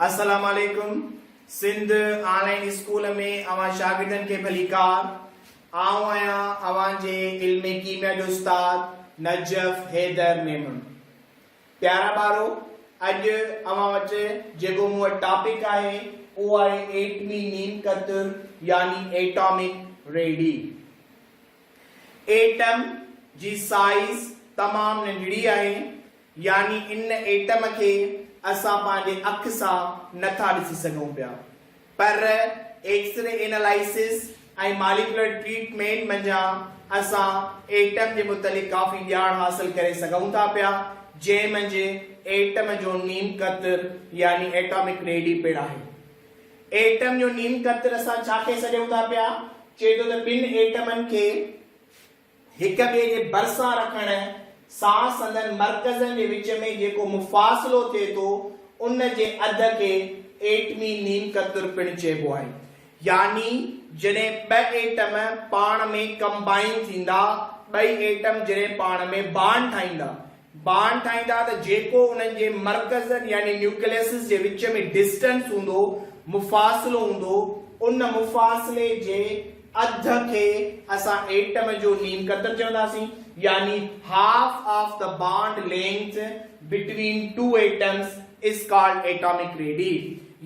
अस्सलाम वालेकुम। Sindh online school में अवां शागिर्दनि खे भलीकार। आऊं आहियां अवां जे इल्म कीमिया जो उस्ताद नजफ हैदर मेमन। प्यारा ॿारो, अॼु अवां वटि जेको मूं वटि टॉपिक आहे उहो आहे एटमी नीम कतर यानी एटॉमिक रेडी। एटम जी साइज तमाम नंढड़ी आहे, यानी इन एटम के असां पंहिंजे अख सां नथा ॾिसी सघूं पिया, पर एक्सरे एनालिसिस ऐं मॉलिक्यूलर ट्रीटमेंट मंझां असां एटम जे मुतलिक़ काफ़ी ॼाण हासिल करे सघूं था पिया, जंहिं मंझि एटम जो नीम कतर यानी एटॉमिक रेडी पिणु आहे। एटम जो नीम कतर असां छा खे सॾूं था पिया? चए थो त ॿिनि एटमनि खे हिक ॿिए जे भरिसां रखण सां संदन मर्कज़नि जे विच में जेको मुफ़ासिलो थिए थो उन जे अध खे एटमी नीम कतर पिणु चइबो आहे। यानी जॾहिं ॿ एटम पाण में कंबाइन थींदा, ॿई एटम जॾहिं पाण में बांड ठाहींदा त जेको उन्हनि जे मर्कज़नि यानी न्यूक्लियस जे विच में डिस्टेंस हूंदो, मुफ़ासिलो हूंदो, उन मुफ़ासिले जे अध खे असां एटम जो नीम कतर चवंदासीं। यानी half of the bond length between two atoms is called atomic radii।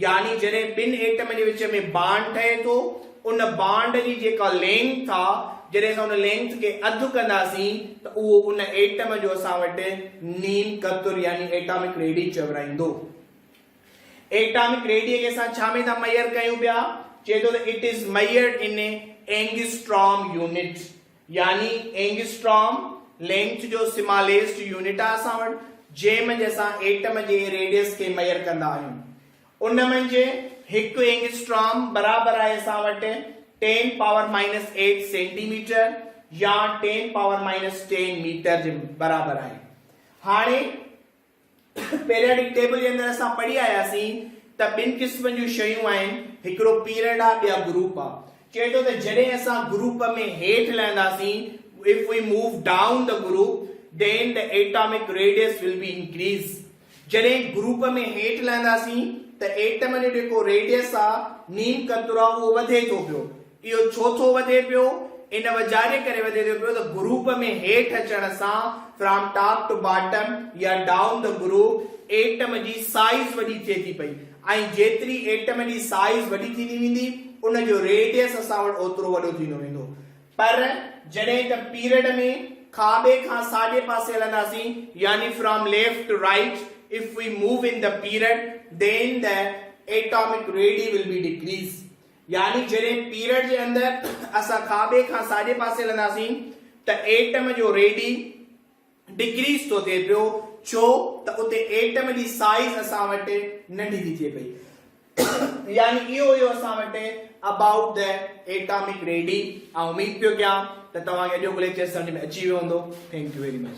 यानी जॾहिं ॿिनि एटम जे विच में बांड ठहे थो, उन बांड जी जेका लेंथ आहे, जॾहिं असां उन लेंथ खे अधु कंदासीं त उहो उन एटम जो असां वटि नीम कतर यानी एटॉमिक रेडी चवराईंदो। एटॉमिक रेडी खे असां छा में था मेजर कयूं पिया? चए थो त it is measured in angstrom unit. यानी एंगस्ट्रॉम लेंथ जो स्मॉलेस्ट यूनिट आहे असां वटि, जंहिं मंझि असां एटम जे रेडियस खे मेजर कंदा आहियूं। उन मंझि हिकु एंगस्ट्रॉम बराबर आहे असां वटि 10⁻⁸ सेंटीमीटर या 10⁻10 मीटर जे बराबर आहे। हाणे पीरियडिक टेबल जे अंदरि असां पढ़ी आयासीं त ॿिनि क़िस्मनि जूं शयूं आहिनि, हिकिड़ो पीरियड आहे, ॿिया ग्रुप आहे। चए थो त जॾहिं असां ग्रुप में हेठि लहंदासीं, if we move down the group then the atomic radius will be increase। जॾहिं ग्रुप में हेठि लहंदासीं त एटम जो जेको रेडियस आहे नीम कतर आहे उहो वधे थो पियो। इहो छो थो वधे पियो? इन वजह जे करे वधे थो पियो त ग्रुप में हेठि अचण सां फ्रॉम टॉप टू बॉटम या डाउन द ग्रुप एटम जी साइज वॾी थिए थी पई, ऐं जेतिरी एटम जी साइज वॾी थींदी वेंदी उन जो रेडियस असां वटि ओतिरो वॾो थींदो वेंदो। पर जॾहिं त पीरियड में खाॿे खां साॼे पासे हलंदासीं, यानी from left to right, if we move in the period then the atomic radii will be decrease. यानी जॾहिं पीरियड जे अंदरि असां खाॿे खां साॼे पासे हलंदासीं त एटम जो रेडी डिक्रीज थो थिए पियो। छो? त उते एटम जी साइज असां वटि नंढी थी थिए पई। यानी इहो हुयो असां वटि अबाउट द एटॉमिक रेडी। उम्मीद पियो कयां त तव्हांखे अॼोको लेक्चर समझ में अची वियो हूंदो। Thank U very much.